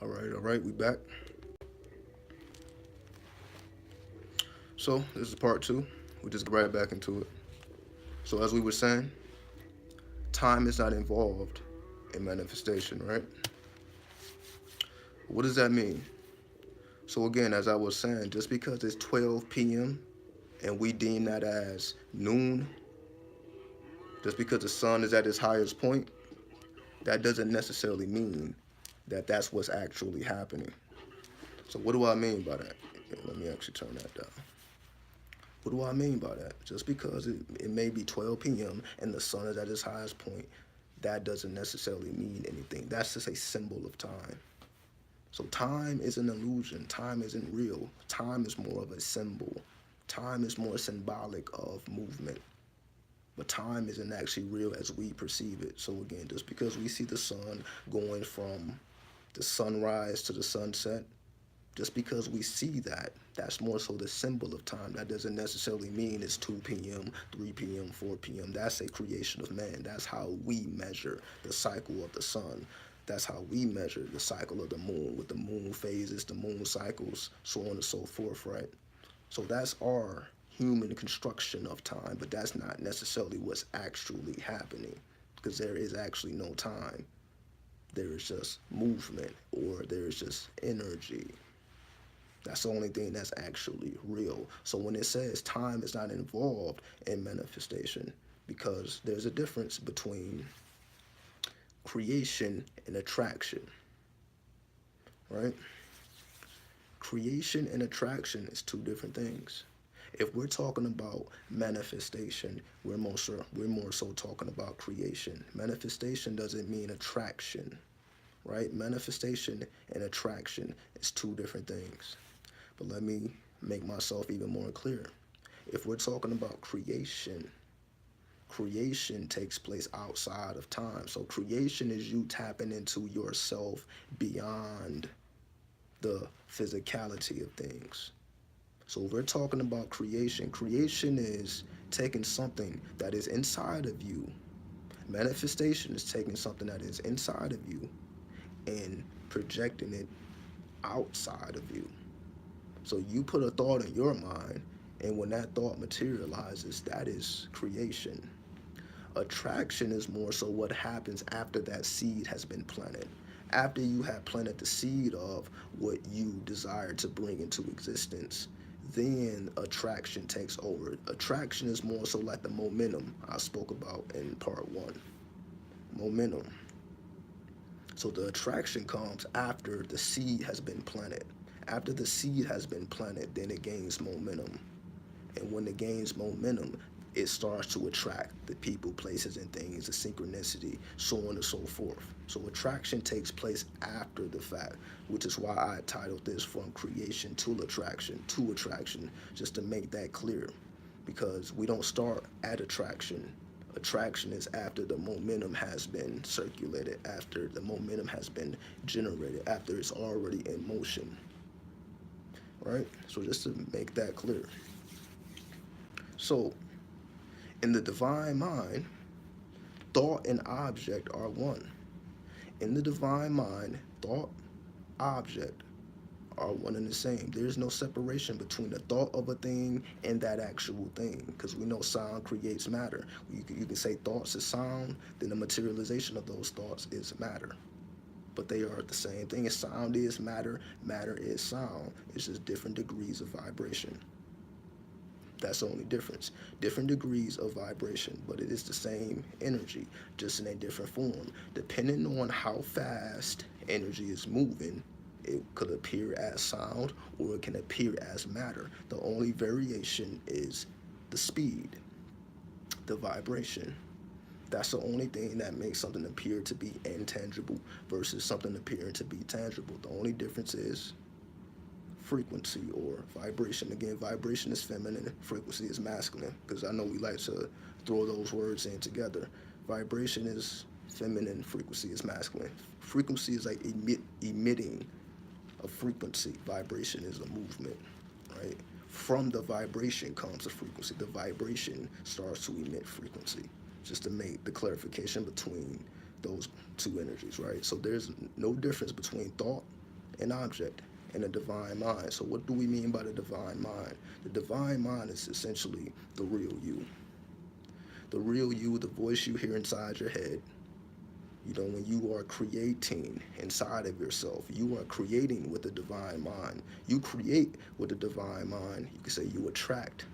All right, we back. So this is part two. We just get right back into it. So as we were saying, time is not involved in manifestation, right? What does that mean? So again, as I was saying, just because it's 12 p.m. and we deem that as noon, just because the sun is at its highest point, that doesn't necessarily mean that that's what's actually happening. So what do I mean by that? Let me actually turn that down. What do I mean by that? Just because it may be 12 p.m. and the sun is at its highest point, that doesn't necessarily mean anything. That's just a symbol of time. So time is an illusion. Time isn't real. Time is more of a symbol. Time is more symbolic of movement. But time isn't actually real as we perceive it. So again, just because we see the sun going from the sunrise to the sunset, just because we see that, that's more so the symbol of time. That doesn't necessarily mean it's 2 p.m., 3 p.m., 4 p.m. That's a creation of man. That's how we measure the cycle of the sun. That's how we measure the cycle of the moon, with the moon phases, the moon cycles, so on and so forth, right? So that's our human construction of time, but that's not necessarily what's actually happening, because there is actually no time. There is just movement, or there is just energy. That's the only thing that's actually real. So when it says time is not involved in manifestation, because there's a difference between creation and attraction, right? Creation and attraction is two different things. If we're talking about manifestation, we're more so talking about creation. Manifestation doesn't mean attraction, right? Manifestation and attraction is two different things. But let me make myself even more clear. If we're talking about creation, creation takes place outside of time. So creation is you tapping into yourself beyond the physicality of things. So if we're talking about creation, creation is taking something that is inside of you. Manifestation is taking something that is inside of you and projecting it outside of you. So you put a thought in your mind, and when that thought materializes, that is creation. Attraction is more so what happens after that seed has been planted. After you have planted the seed of what you desire to bring into existence, then attraction takes over. Attraction is more so like the momentum I spoke about in part one. Momentum. So the attraction comes after the seed has been planted. After the seed has been planted, then it gains momentum. And when it gains momentum, it starts to attract the people, places, and things, the synchronicity, so on and so forth. So attraction takes place after the fact, which is why I titled this From Creation to Attraction, just to make that clear. Because we don't start at attraction. Attraction is after the momentum has been circulated, after the momentum has been generated, after it's already in motion. Right? So just to make that clear. So, in the divine mind, thought and object are one. In the divine mind, thought, object are one and the same. There's no separation between the thought of a thing and that actual thing, because we know sound creates matter. You can say thoughts is sound, then the materialization of those thoughts is matter. But they are the same thing. Sound is matter, matter is sound. It's just different degrees of vibration. That's the only difference. Different degrees of vibration, but it is the same energy, just in a different form. Depending on how fast energy is moving, it could appear as sound or it can appear as matter. The only variation is the speed, the vibration. That's the only thing that makes something appear to be intangible versus something appearing to be tangible. The only difference is frequency or vibration. Again, vibration is feminine, frequency is masculine, because I know we like to throw those words in together. Vibration is feminine, frequency is masculine. Frequency is like emitting a frequency. Vibration is a movement, right? From the vibration comes the frequency. The vibration starts to emit frequency, just to make the clarification between those two energies, right? So there's no difference between thought an object in a divine mind. So what do we mean by the divine mind? The divine mind is essentially the real you. The real you, the voice you hear inside your head. You know, when you are creating inside of yourself, you are creating with the divine mind. You create with the divine mind. You can say you attract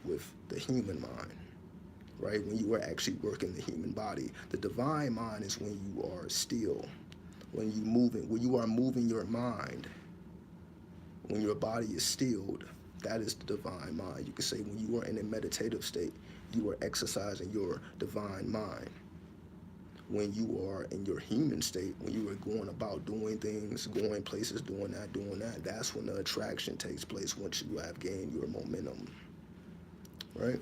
with the human mind, right? When you are actually working the human body. The divine mind is when you are still, when you are moving your mind, when your body is stilled. That is the divine mind. You can say when you are in a meditative state, you are exercising your divine mind. When you are in your human state, when you are going about doing things, going places, doing that, that's when the attraction takes place once you have gained your momentum, right?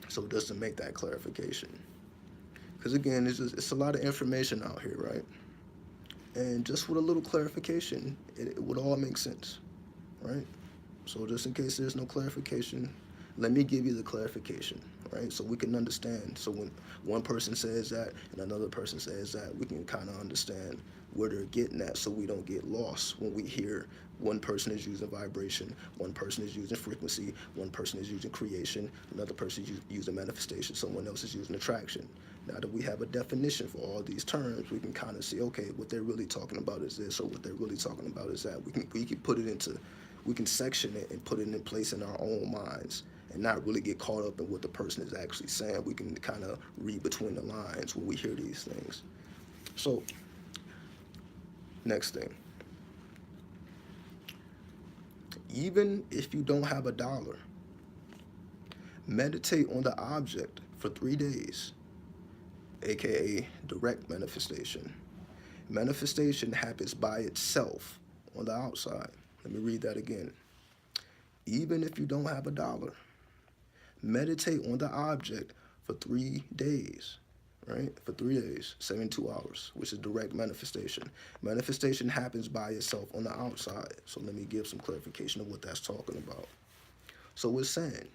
So just to make that clarification. Because again, it's a lot of information out here, right? And just with a little clarification, it would all make sense, right? So just in case there's no clarification, let me give you the clarification, right? So we can understand. So when one person says that and another person says that, we can kind of understand where they're getting at so we don't get lost when we hear one person is using vibration, one person is using frequency, one person is using creation, another person is using manifestation, someone else is using attraction. Now that we have a definition for all these terms, we can kind of see, okay, what they're really talking about is this, or what they're really talking about is that. We can put it into, we can section it and put it in place in our own minds and not really get caught up in what the person is actually saying. We can kind of read between the lines when we hear these things. So, next thing. Even if you don't have a dollar, meditate on the object for 3 days, aka direct manifestation. Manifestation happens by itself on the outside. Let me read that again. Even if you don't have a dollar, meditate on the object for 3 days, right? For 3 days, 72 hours, which is direct manifestation. Manifestation happens by itself on the outside. So let me give some clarification of what that's talking about. So it's saying,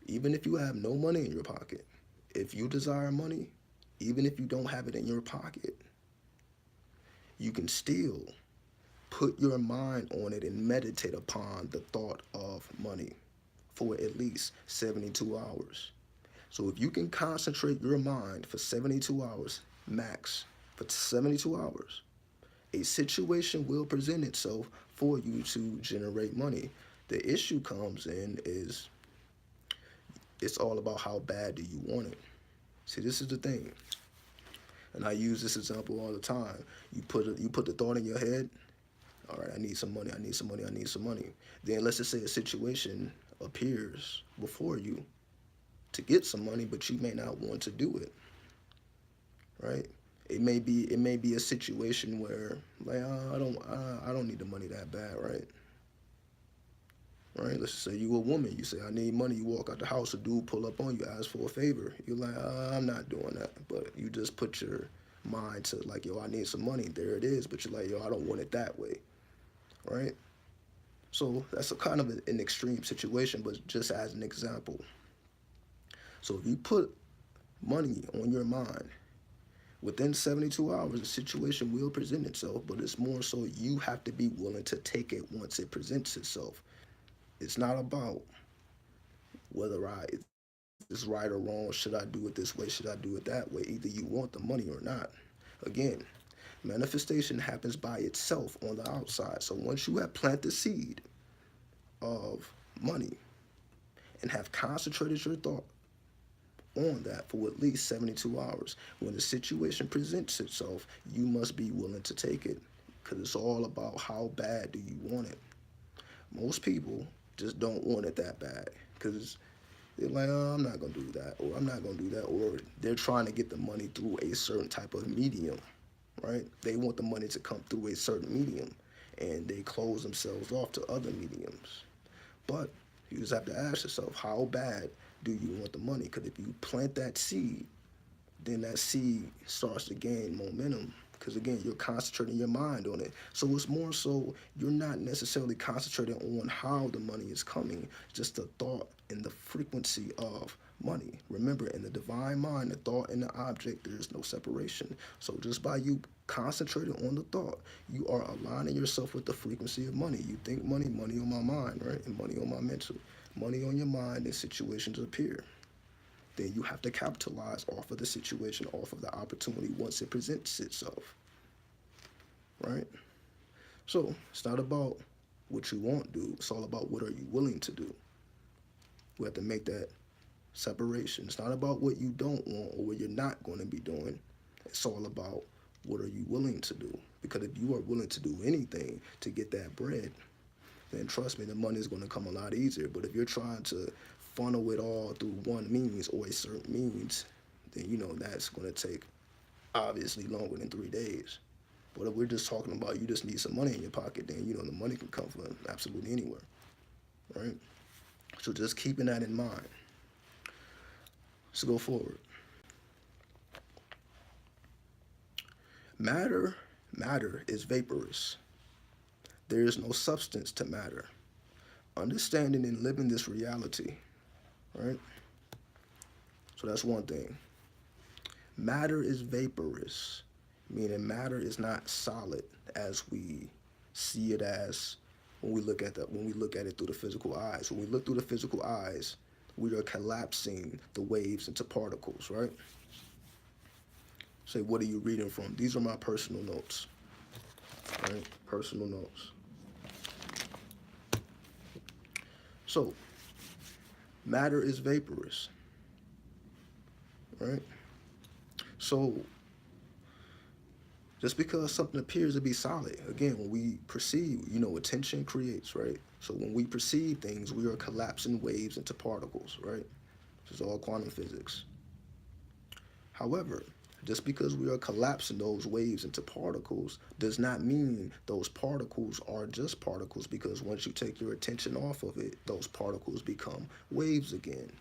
even if you have no money in your pocket, if you desire money, even if you don't have it in your pocket, you can still put your mind on it and meditate upon the thought of money for at least 72 hours. So if you can concentrate your mind for 72 hours, max, for 72 hours, a situation will present itself for you to generate money. The issue comes in is it's all about how bad do you want it. See, this is the thing. And I use this example all the time. You put the thought in your head, all right, I need some money, I need some money, I need some money. Then let's just say a situation appears before you to get some money, but you may not want to do it, right? It may be a situation where like I don't need the money that bad, right? Right? Let's just say you a woman, you say I need money, you walk out the house, a dude pull up on you, ask for a favor. You're like, I'm not doing that, but you just put your mind to like, yo, I need some money. There it is, but you're like, yo, I don't want it that way, right? So that's a kind of an extreme situation, but just as an example. So if you put money on your mind, within 72 hours, the situation will present itself, but it's more so you have to be willing to take it once it presents itself. It's not about whether it's right or wrong. Should I do it this way? Should I do it that way? Either you want the money or not. Again, manifestation happens by itself on the outside. So once you have planted the seed of money and have concentrated your thought on that for at least 72 hours, when the situation presents itself, you must be willing to take it because it's all about how bad do you want it. Most people just don't want it that bad because they're like, oh, I'm not going to do that, or I'm not going to do that, or they're trying to get the money through a certain type of medium, right? They want the money to come through a certain medium, and they close themselves off to other mediums. But you just have to ask yourself, how bad do you want the money? Because if you plant that seed, then that seed starts to gain momentum because again, you're concentrating your mind on it. So it's more so you're not necessarily concentrating on how the money is coming, just the thought and the frequency of money. Remember, in the divine mind, the thought and the object, there is no separation. So just by you concentrating on the thought, you are aligning yourself with the frequency of money. You think money, money on my mind, right? And money on my mental. Money on your mind and situations appear. Then you have to capitalize off of the situation, off of the opportunity once it presents itself, right? So it's not about what you won't do. It's all about what are you willing to do. We have to make that separation. It's not about what you don't want or what you're not going to be doing. It's all about what are you willing to do. Because if you are willing to do anything to get that bread, then trust me, the money is going to come a lot easier. But if you're trying to funnel it all through one means or a certain means, then that's going to take obviously longer than 3 days. But if we're just talking about you just need some money in your pocket, then the money can come from absolutely anywhere, right? So just keeping that in mind. Let's go forward. Matter is vaporous. There is no substance to matter. Understanding and living this reality, right? So that's one thing. Matter is vaporous, meaning matter is not solid as we see it as when we look at it through the physical eyes. When we look through the physical eyes, we are collapsing the waves into particles, right? Say, what are you reading from? These are my personal notes, right? Personal notes. So, matter is vaporous, right? So, just because something appears to be solid, again, when we perceive, attention creates, right? So when we perceive things, we are collapsing waves into particles, right? This is all quantum physics. However, just because we are collapsing those waves into particles does not mean those particles are just particles, because once you take your attention off of it, those particles become waves again.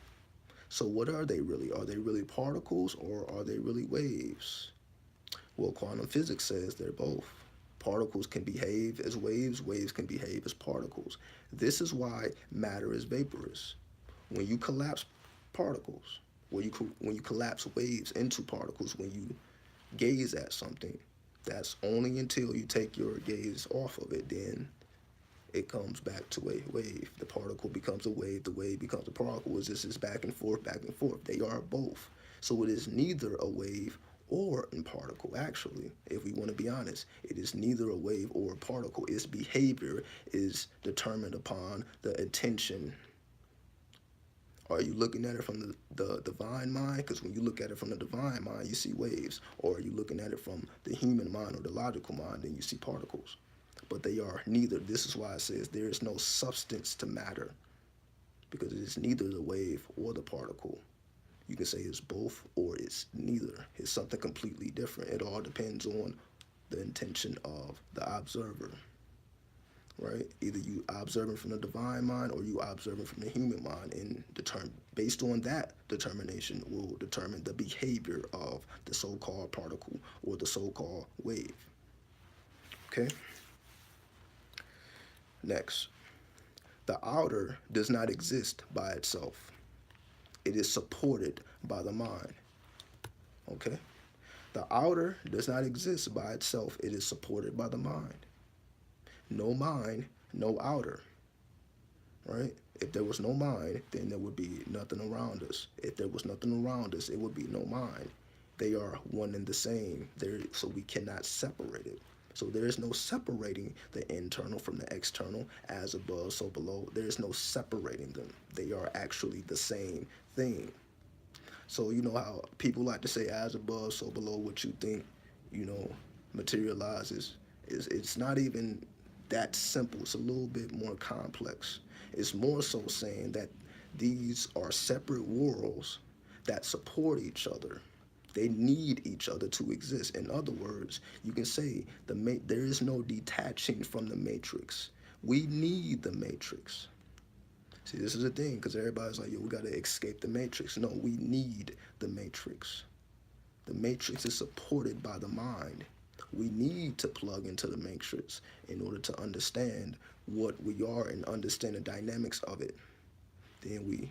So what are they really? Are they really particles or are they really waves? Well, quantum physics says they're both. Particles can behave as waves, waves can behave as particles. This is why matter is vaporous. When you collapse particles, when you collapse waves into particles, when you gaze at something, that's only until you take your gaze off of it, then it comes back to a wave. The particle becomes a wave, the wave becomes a particle. It's just this back and forth, back and forth. They are both. So it is neither a wave or a particle, actually, if we want to be honest. It is neither a wave or a particle. Its behavior is determined upon the attention. Are you looking at it from the divine mind? Because when you look at it from the divine mind, you see waves. Or are you looking at it from the human mind or the logical mind, then you see particles. But they are neither. This is why it says there is no substance to matter, because it is neither the wave or the particle. You can say it's both or it's neither. It's something completely different. It all depends on the intention of the observer, right? Either you observing from the divine mind or you observing from the human mind, and based on that determination will determine the behavior of the so-called particle or the so-called wave. Okay? Next, the outer does not exist by itself. It is supported by the mind. Okay? The outer does not exist by itself. It is supported by the mind. No mind, no outer. Right? If there was no mind, then there would be nothing around us. If there was nothing around us, it would be no mind. They are one and the same. So we cannot separate it. So there is no separating the internal from the external, as above, so below. There is no separating them. They are actually the same thing. So you know how people like to say, as above, so below. What you think, materializes. It's not even that simple. It's a little bit more complex. It's more so saying that these are separate worlds that support each other. They need each other to exist. In other words, you can say there is no detaching from the matrix. We need the matrix. See, this is the thing, because everybody's like, yo, we got to escape the matrix. No, we need the matrix. The matrix is supported by the mind. We need to plug into the matrix in order to understand what we are and understand the dynamics of it. Then we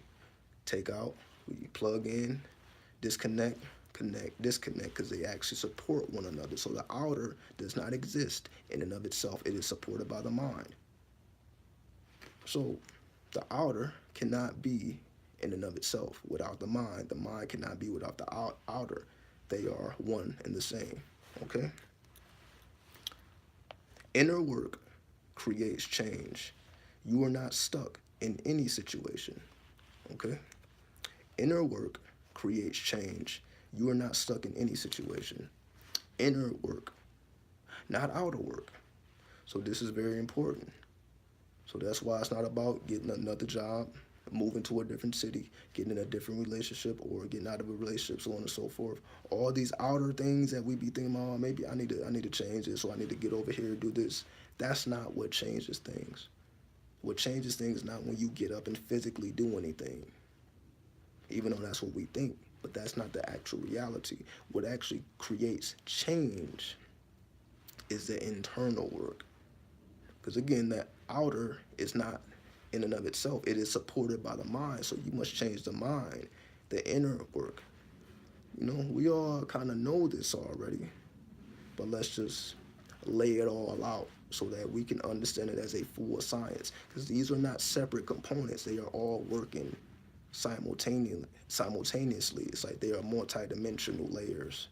take out, we plug in, disconnect, connect, disconnect, because they actually support one another. So the outer does not exist in and of itself. It is supported by the mind. So the outer cannot be in and of itself without the mind. The mind cannot be without the outer. They are one and the same. Okay? Inner work creates change. You are not stuck in any situation. Okay? Inner work creates change. You are not stuck in any situation. Inner work, not outer work. So this is very important. So that's why it's not about getting another job, moving to a different city, getting in a different relationship, or getting out of a relationship, so on and so forth. All these outer things that we be thinking about, maybe I need to change this, or I need to get over here, do this. That's not what changes things. What changes things is not when you get up and physically do anything, even though that's what we think, but that's not the actual reality. What actually creates change is the internal work. Because again, that outer is not in and of itself. It is supported by the mind. So you must change the mind, the inner work. You know, we all kind of know this already, but let's just lay it all out so that we can understand it as a full science. Because these are not separate components. They are all working simultaneously. It's like they are multidimensional layers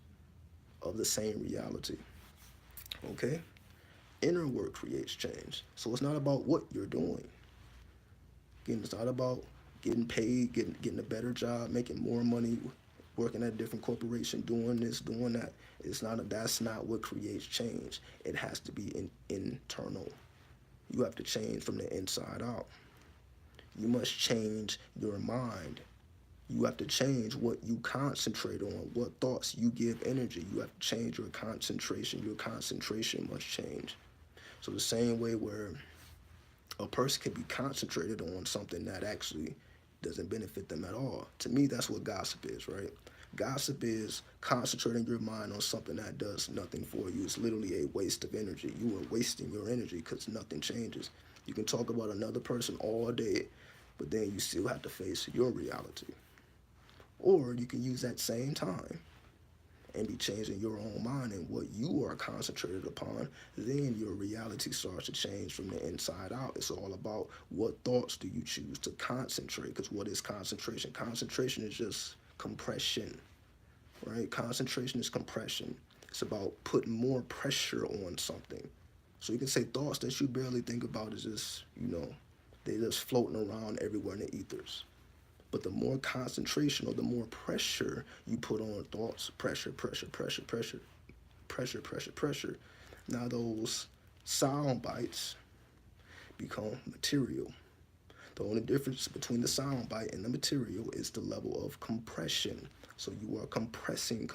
of the same reality. Okay? Inner work creates change. So it's not about what you're doing. Again, it's not about getting paid, getting a better job, making more money, working at a different corporation, doing this, doing that. That's not what creates change. It has to be internal. You have to change from the inside out. You must change your mind. You have to change what you concentrate on, what thoughts you give energy. You have to change your concentration. Your concentration must change. So the same way where a person can be concentrated on something that actually doesn't benefit them at all. To me, that's what gossip is, right? Gossip is concentrating your mind on something that does nothing for you. It's literally a waste of energy. You are wasting your energy because nothing changes. You can talk about another person all day, but then you still have to face your reality. Or you can use that same time and be changing your own mind and what you are concentrated upon. Then your reality starts to change from the inside out. It's all about what thoughts do you choose to concentrate, because what is concentration? Concentration is just compression, right? Concentration is compression. It's about putting more pressure on something. So you can say thoughts that you barely think about is just, they're just floating around everywhere in the ethers. But the more concentration or the more pressure you put on thoughts, pressure. Now those sound bites become material. The only difference between the sound bite and the material is the level of compression. So you are compressing.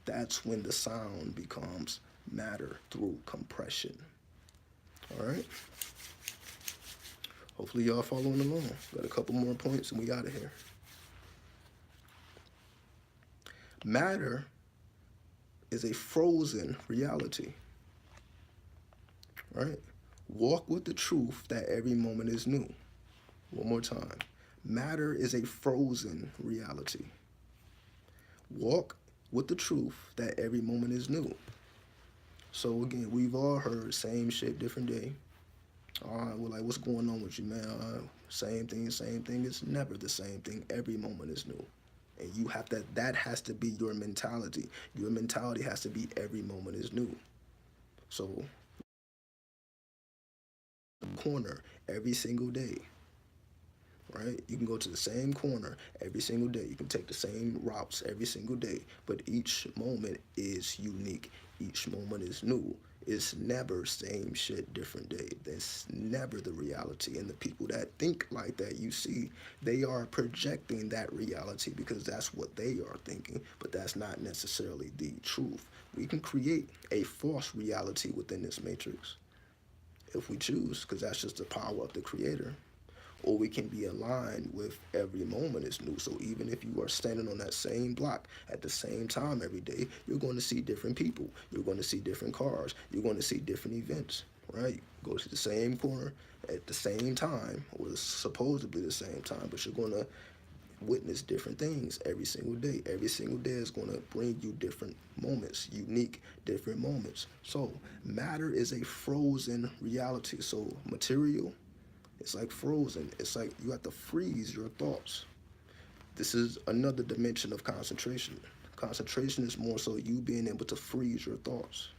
That's when the sound becomes matter through compression. All right? Hopefully y'all following along. Got a couple more points and we out of here. Matter is a frozen reality. Right? Walk with the truth that every moment is new. One more time. Matter is a frozen reality. Walk with the truth that every moment is new. So again, we've all heard same shit, different day. All right, well, like, what's going on with you, man? Same thing. It's never the same thing. Every moment is new. And you have that has to be your mentality. Your mentality has to be every moment is new. So, corner every single day, right? You can go to the same corner every single day. You can take the same routes every single day. But each moment is unique. Each moment is new. It's never same shit, different day. That's never the reality. And the people that think like that, you see, they are projecting that reality because that's what they are thinking, but that's not necessarily the truth. We can create a false reality within this matrix if we choose, because that's just the power of the creator. or we can be aligned with every moment is new. So even if you are standing on that same block at the same time every day, you're going to see different people. You're going to see different cars. You're going to see different events, right? Go to the same corner at the same time, or supposedly the same time, but you're going to witness different things every single day. Every single day is going to bring you different moments, unique, different moments. So matter is a frozen reality. So material, it's like frozen. It's like you have to freeze your thoughts. This is another dimension of concentration. Concentration is more so you being able to freeze your thoughts.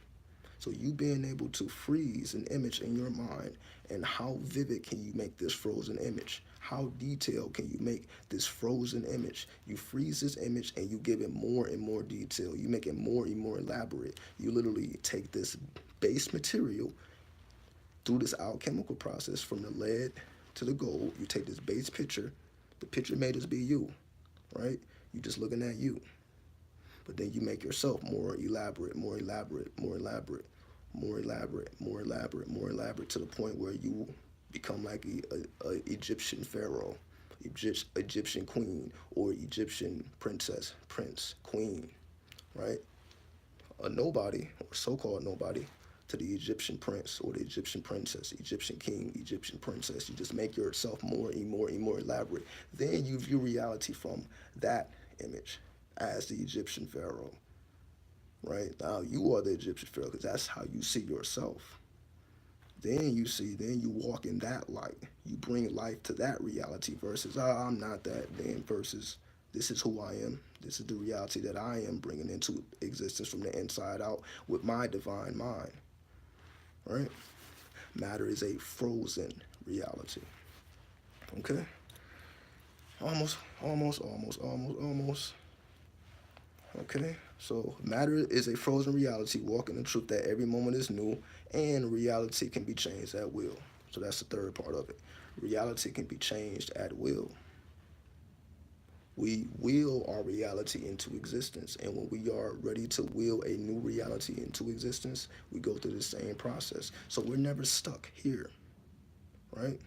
So you being able to freeze an image in your mind, and how vivid can you make this frozen image? How detailed can you make this frozen image? You freeze this image and you give it more and more detail. You make it more and more elaborate. You literally take this base material through this alchemical process from the lead to the gold. You take this base picture. The picture may just be you, right? You just looking at you. But then you make yourself more elaborate, more elaborate, more elaborate, more elaborate, more elaborate, more elaborate, to the point where you become like a Egyptian pharaoh, Egyptian queen, or Egyptian princess, prince, queen, right? A nobody, or so-called nobody, to the Egyptian prince or the Egyptian princess, Egyptian king, Egyptian princess. You just make yourself more and more and more elaborate. Then you view reality from that image as the Egyptian pharaoh, right? Now you are the Egyptian pharaoh because that's how you see yourself. Then you walk in that light. You bring life to that reality versus, I'm not that, then versus, this is who I am. This is the reality that I am bringing into existence from the inside out with my divine mind, right? Matter is a frozen reality, okay? Almost. Okay, so matter is a frozen reality, walking in truth that every moment is new, and reality can be changed at will. So that's the third part of it. Reality can be changed at will. We will our reality into existence, and when we are ready to will a new reality into existence, we go through the same process. So we're never stuck here, right?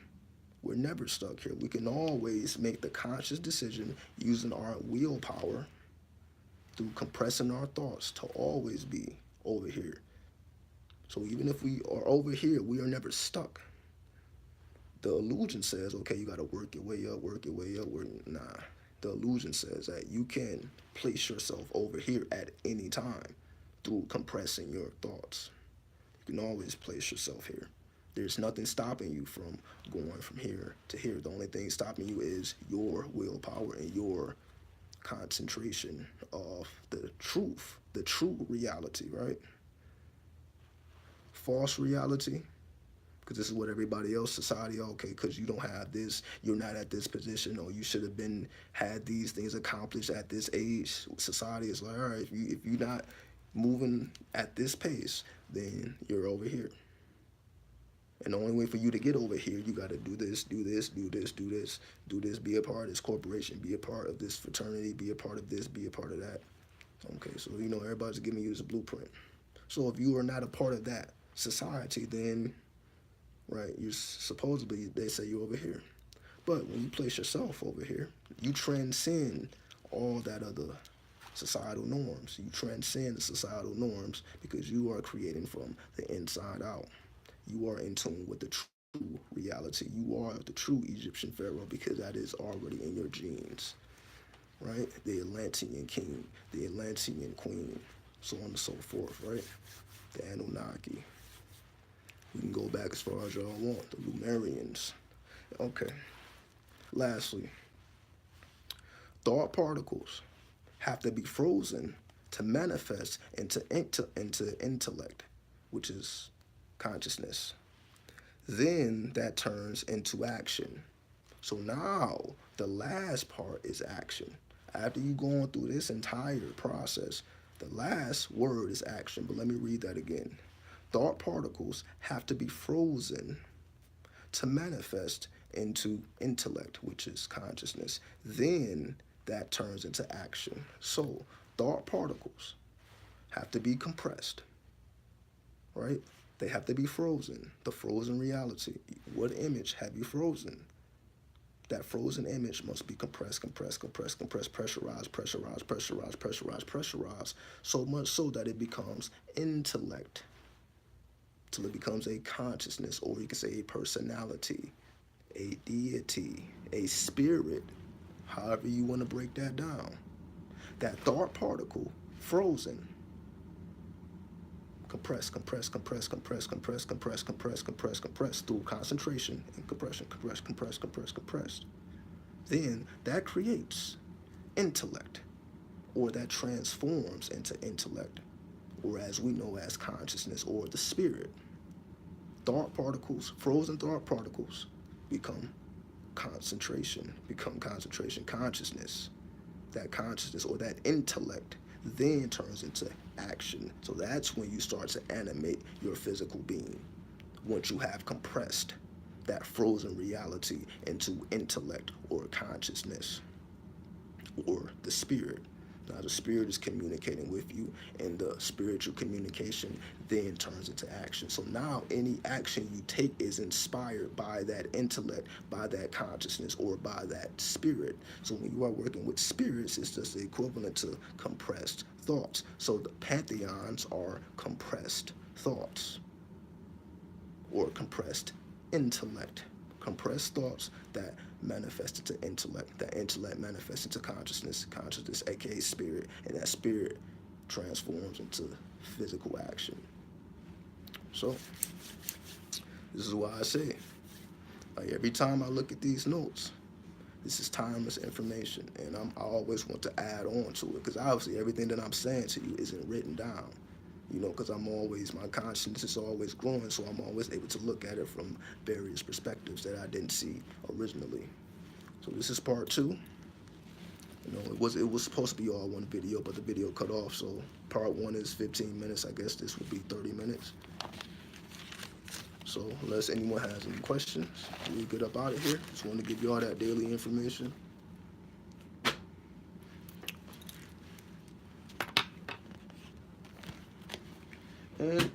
We're never stuck here. We can always make the conscious decision using our willpower through compressing our thoughts to always be over here. So even if we are over here, we are never stuck. The illusion says, okay, you got to work your way up, Nah. The illusion says that you can place yourself over here at any time through compressing your thoughts. You can always place yourself here. There's nothing stopping you from going from here to here. The only thing stopping you is your willpower and your concentration of the truth, the true reality, right? False reality, because this is what everybody else, society, okay, because you don't have this, you're not at this position, or you should have had these things accomplished at this age. Society is like, all right, if you're not moving at this pace, then you're over here. And the only way for you to get over here, you got to do this, be a part of this corporation, be a part of this fraternity, be a part of this, be a part of that. Okay, so, everybody's giving you this blueprint. So if you are not a part of that society, then, right, you're supposedly, they say you're over here. But when you place yourself over here, you transcend all that other societal norms. You transcend the societal norms because you are creating from the inside out. You are in tune with the true reality. You are the true Egyptian pharaoh because that is already in your genes, right? The Atlantean king, the Atlantean queen, so on and so forth, right? The Anunnaki. We can go back as far as y'all want. The Lumerians. Okay. Lastly, thought particles have to be frozen to manifest into intellect, which is consciousness. Then that turns into action. So now the last part is action. After you going through this entire process, the last word is action. But let me read that again. Thought particles have to be frozen to manifest into intellect, which is consciousness. Then that turns into action. So thought particles have to be compressed, right? They have to be frozen. The frozen reality. What image have you frozen? That frozen image must be compressed, compressed, compressed, compressed, pressurized, pressurized, pressurized, pressurized, pressurized, so much so that it becomes intellect, till it becomes a consciousness, or you can say a personality, a deity, a spirit, however you want to break that down. That thought particle, frozen, compress, compress, compress, compress, compress, compress, compress, compress, compress through concentration and compression, compress, compress, compress, compress. Then that creates intellect, or that transforms into intellect, or as we know as consciousness or the spirit. Thought particles, frozen thought particles, become concentration, consciousness. That consciousness or that intellect then turns into action. So that's when you start to animate your physical being. Once you have compressed that frozen reality into intellect or consciousness or the spirit. Now the spirit is communicating with you, and the spiritual communication then turns into action. So now any action you take is inspired by that intellect, by that consciousness, or by that spirit. So when you are working with spirits, it's just the equivalent to compressed thoughts. So the pantheons are compressed thoughts or compressed intellect. Compressed thoughts that manifest into intellect, that intellect manifests into consciousness, consciousness aka spirit, and that spirit transforms into physical action. So this is why I say, like, every time I look at these notes, this is timeless information, and I always want to add on to it, because obviously everything that I'm saying to you isn't written down. Because my consciousness is always growing, so I'm always able to look at it from various perspectives that I didn't see originally. So this is part 2. It was supposed to be all one video, but the video cut off, so part 1 is 15 minutes. I guess this would be 30 minutes. So unless anyone has any questions, we'll get up out of here. Just want to give you all that daily information. And